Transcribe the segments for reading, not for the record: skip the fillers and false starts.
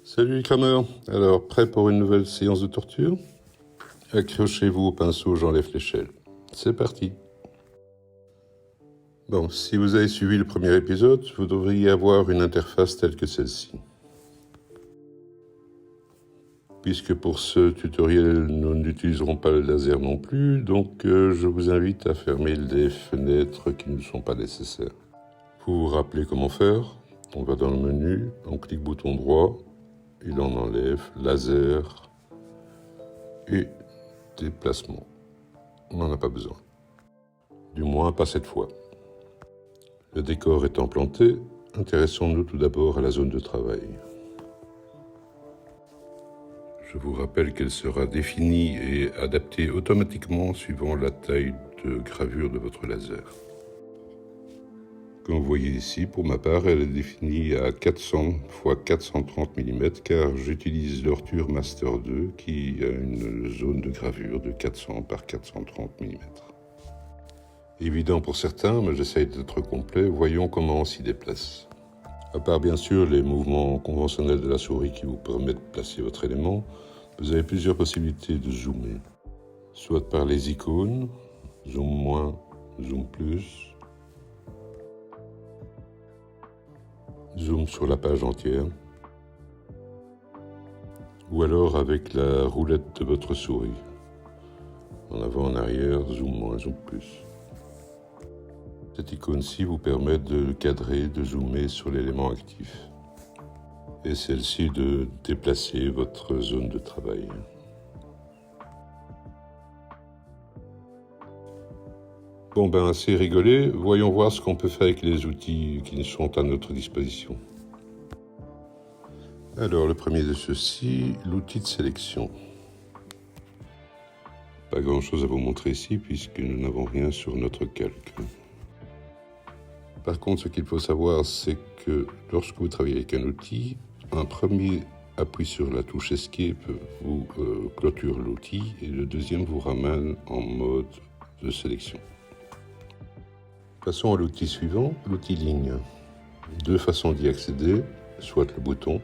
Salut les crameurs, alors prêt pour une nouvelle séance de torture? Accrochez-vous au pinceau, j'enlève l'échelle. C'est parti. Bon, si vous avez suivi le premier épisode, vous devriez avoir une interface telle que celle-ci. Puisque pour ce tutoriel, nous n'utiliserons pas le laser non plus, donc je vous invite à fermer les fenêtres qui ne sont pas nécessaires. Pour vous rappeler comment faire, on va dans le menu, on clique bouton droit, il en enlève, laser et déplacement. On n'en a pas besoin. Du moins, pas cette fois. Le décor étant planté, intéressons-nous tout d'abord à la zone de travail. Je vous rappelle qu'elle sera définie et adaptée automatiquement suivant la taille de gravure de votre laser. Comme vous voyez ici, pour ma part, elle est définie à 400 x 430 mm car j'utilise l'Ortur Master 2 qui a une zone de gravure de 400 par 430 mm. Évident pour certains, mais j'essaye d'être complet, voyons comment on s'y déplace. À part bien sûr les mouvements conventionnels de la souris qui vous permettent de placer votre élément, vous avez plusieurs possibilités de zoomer. Soit par les icônes, zoom moins, zoom plus, zoom sur la page entière, ou alors avec la roulette de votre souris. En avant, en arrière, zoom moins, zoom plus. Cette icône-ci vous permet de cadrer, de zoomer sur l'élément actif. Et celle-ci de déplacer votre zone de travail. Bon ben assez rigolé, voyons voir ce qu'on peut faire avec les outils qui sont à notre disposition. Alors le premier de ceux-ci, l'outil de sélection. Pas grand chose à vous montrer ici puisque nous n'avons rien sur notre calque. Par contre, ce qu'il faut savoir, c'est que lorsque vous travaillez avec un outil, un premier appui sur la touche Escape vous clôture l'outil et le deuxième vous ramène en mode de sélection. Passons à l'outil suivant, l'outil ligne. Deux façons d'y accéder, soit le bouton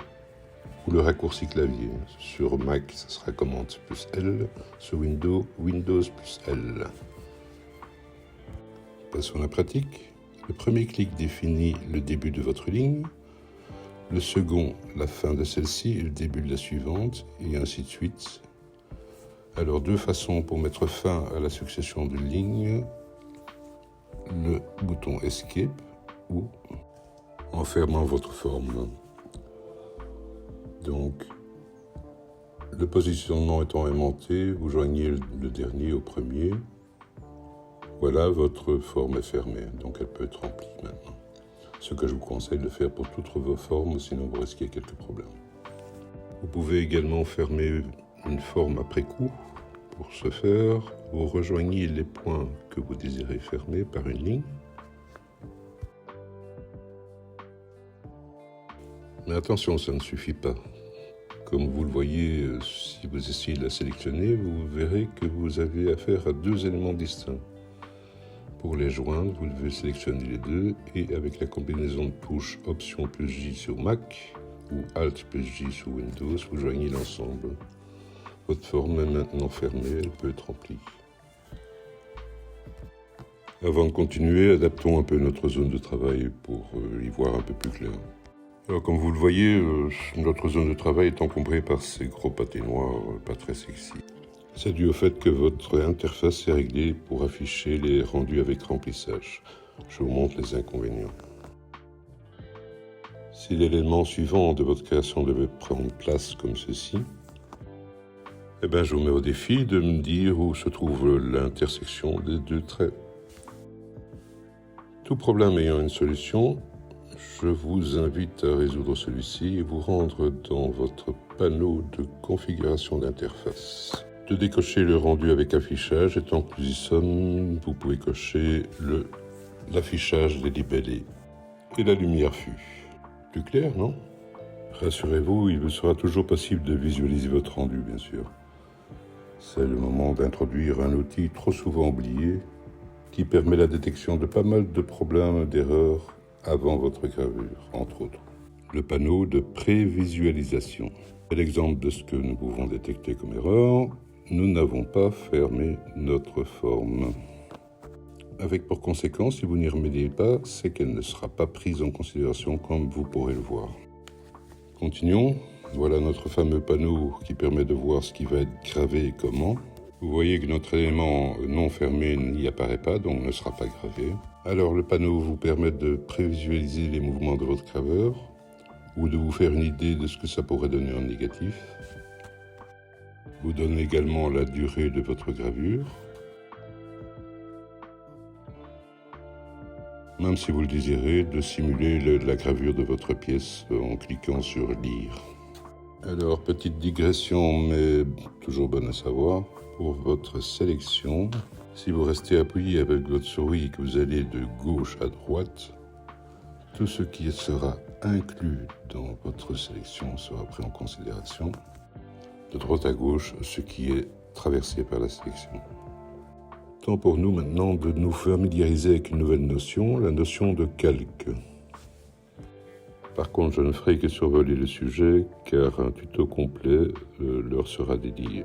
ou le raccourci clavier. Sur Mac, ce sera commande plus L, sur Windows, Windows plus L. Passons à la pratique. Le premier clic définit le début de votre ligne, le second la fin de celle-ci et le début de la suivante, et ainsi de suite. Alors deux façons pour mettre fin à la succession de lignes, le bouton Escape ou en fermant votre forme. Donc, le positionnement étant aimanté, vous joignez le dernier au premier. Voilà, votre forme est fermée, donc elle peut être remplie maintenant. Ce que je vous conseille de faire pour toutes vos formes, sinon vous risquez quelques problèmes. Vous pouvez également fermer une forme après coup. Pour ce faire, vous rejoignez les points que vous désirez fermer par une ligne. Mais attention, ça ne suffit pas. Comme vous le voyez, si vous essayez de la sélectionner, vous verrez que vous avez affaire à deux éléments distincts. Pour les joindre, vous devez sélectionner les deux et avec la combinaison de touches Option plus J sur Mac ou Alt plus J sur Windows, vous joignez l'ensemble. Votre forme est maintenant fermée, elle peut être remplie. Avant de continuer, adaptons un peu notre zone de travail pour y voir un peu plus clair. Alors comme vous le voyez, notre zone de travail est encombrée par ces gros pâtés noirs pas très sexy. C'est dû au fait que votre interface est réglée pour afficher les rendus avec remplissage. Je vous montre les inconvénients. Si l'élément suivant de votre création devait prendre place comme ceci, eh bien je vous mets au défi de me dire où se trouve l'intersection des deux traits. Tout problème ayant une solution, je vous invite à résoudre celui-ci et vous rendre dans votre panneau de configuration d'interface. De décocher le rendu avec affichage et tant que nous y sommes, vous pouvez cocher l'affichage des libellés et la lumière fut. Plus clair, non? Rassurez-vous, il vous sera toujours possible de visualiser votre rendu, bien sûr. C'est le moment d'introduire un outil trop souvent oublié qui permet la détection de pas mal de problèmes d'erreurs avant votre gravure, entre autres. le panneau de prévisualisation. C'est l'exemple de ce que nous pouvons détecter comme erreur. Nous n'avons pas fermé notre forme. Avec pour conséquence, si vous n'y remédiez pas, c'est qu'elle ne sera pas prise en considération comme vous pourrez le voir. Continuons. Voilà notre fameux panneau qui permet de voir ce qui va être gravé et comment. Vous voyez que notre élément non fermé n'y apparaît pas, donc ne sera pas gravé. Alors le panneau vous permet de prévisualiser les mouvements de votre graveur ou de vous faire une idée de ce que ça pourrait donner en négatif. Vous donne également la durée de votre gravure. Même si vous le désirez, de simuler la gravure de votre pièce en cliquant sur « Lire ». Alors, petite digression, mais toujours bonne à savoir, pour votre sélection, si vous restez appuyé avec votre souris et que vous allez de gauche à droite, tout ce qui sera inclus dans votre sélection sera pris en considération. De droite à gauche, ce qui est traversé par la sélection. Temps pour nous maintenant de nous familiariser avec une nouvelle notion, la notion de calque. Par contre, je ne ferai que survoler le sujet car un tuto complet leur sera dédié.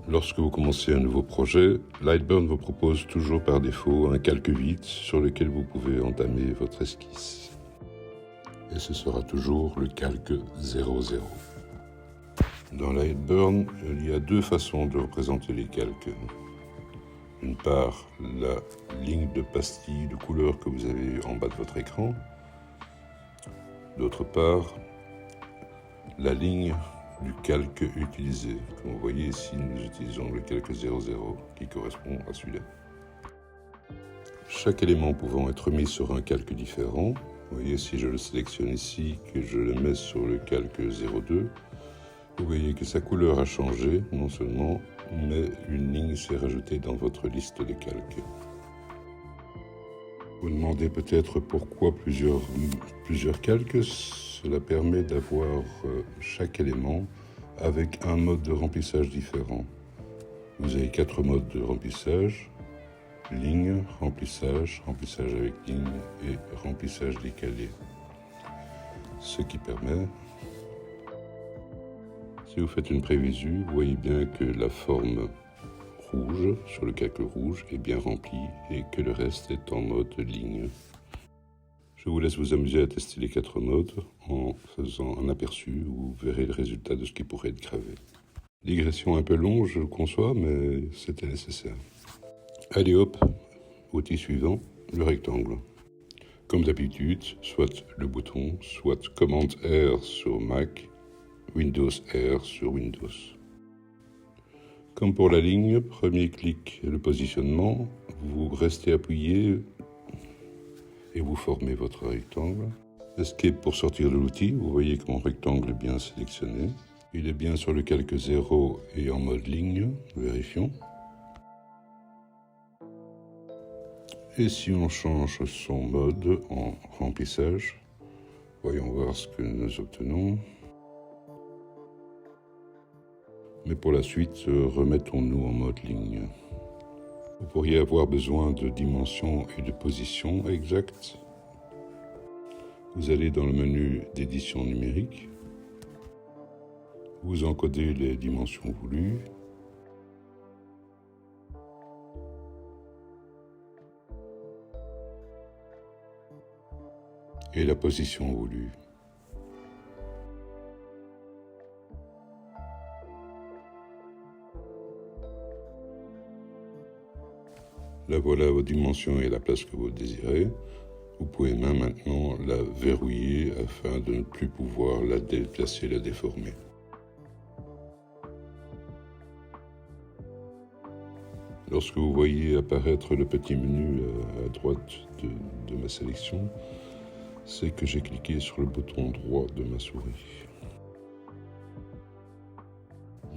Lorsque vous commencez un nouveau projet, Lightburn vous propose toujours par défaut un calque vide sur lequel vous pouvez entamer votre esquisse. Et ce sera toujours le calque 00. Dans Lightburn, il y a deux façons de représenter les calques. D'une part, la ligne de pastille de couleur que vous avez en bas de votre écran. D'autre part, la ligne du calque utilisé. Comme vous voyez ici, nous utilisons le calque 00 qui correspond à celui-là. Chaque élément pouvant être mis sur un calque différent. Vous voyez, si je le sélectionne ici, que je le mets sur le calque 02, vous voyez que sa couleur a changé, non seulement, mais une ligne s'est rajoutée dans votre liste de calques. Vous demandez peut-être pourquoi plusieurs calques. Cela permet d'avoir chaque élément avec un mode de remplissage différent. Vous avez 4 modes de remplissage: ligne, remplissage, remplissage avec ligne et remplissage décalé. Ce qui permet, si vous faites une prévisu, vous voyez bien que la forme rouge, sur le calque rouge, est bien remplie et que le reste est en mode ligne. Je vous laisse vous amuser à tester les 4 modes en faisant un aperçu où vous verrez le résultat de ce qui pourrait être gravé. Digression un peu longue, je le conçois, mais c'était nécessaire. Allez hop, outil suivant, le rectangle. Comme d'habitude, soit le bouton, soit commande R sur Mac, Windows R sur Windows. Comme pour la ligne, premier clic le positionnement, vous restez appuyé et vous formez votre rectangle. Escape pour sortir de l'outil, vous voyez que mon rectangle est bien sélectionné. Il est bien sur le calque 0 et en mode ligne, vérifions. Et si on change son mode en remplissage, voyons voir ce que nous obtenons. Mais pour la suite, remettons-nous en mode ligne. Vous pourriez avoir besoin de dimensions et de positions exactes. Vous allez dans le menu d'édition numérique. Vous encodez les dimensions voulues. Et la position voulue. Là voilà vos dimensions et la place que vous désirez. Vous pouvez même maintenant la verrouiller afin de ne plus pouvoir la déplacer, la déformer. Lorsque vous voyez apparaître le petit menu à droite de ma sélection, c'est que j'ai cliqué sur le bouton droit de ma souris.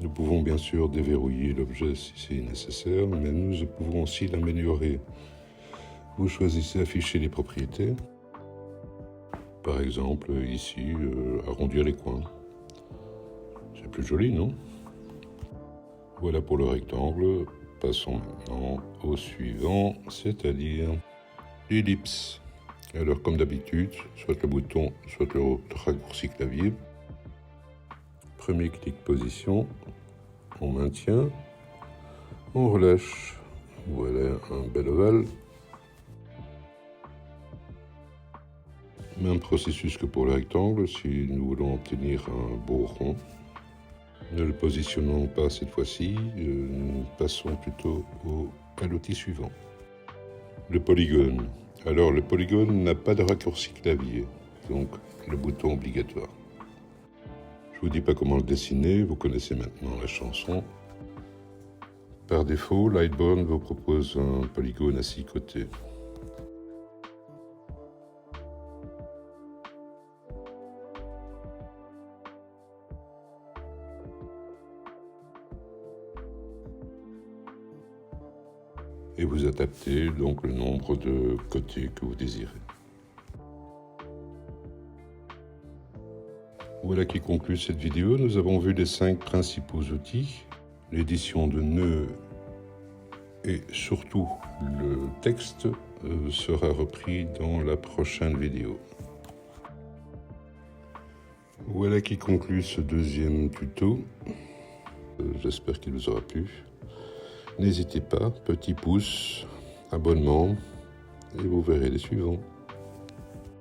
Nous pouvons bien sûr déverrouiller l'objet si c'est nécessaire, mais nous pouvons aussi l'améliorer. Vous choisissez afficher les propriétés. Par exemple, ici, arrondir les coins. C'est plus joli, non? Voilà pour le rectangle. Passons maintenant au suivant, c'est-à-dire l'ellipse. Alors comme d'habitude, soit le bouton, soit le raccourci clavier. Premier clic position, on maintient, on relâche. Voilà un bel ovale. Même processus que pour le rectangle, si nous voulons obtenir un beau rond. Ne le positionnons pas cette fois-ci, nous passons plutôt à l'outil suivant. Le polygone. Alors le polygone n'a pas de raccourci clavier, donc le bouton obligatoire. Je ne vous dis pas comment le dessiner, vous connaissez maintenant la chanson. Par défaut, Lightburn vous propose un polygone à 6 côtés. Et vous adaptez donc le nombre de côtés que vous désirez. Voilà qui conclut cette vidéo. Nous avons vu les 5 principaux outils, l'édition de nœuds et surtout le texte sera repris dans la prochaine vidéo. Voilà qui conclut ce deuxième tuto. J'espère qu'il vous aura plu. N'hésitez pas, petit pouce, abonnement, et vous verrez les suivants.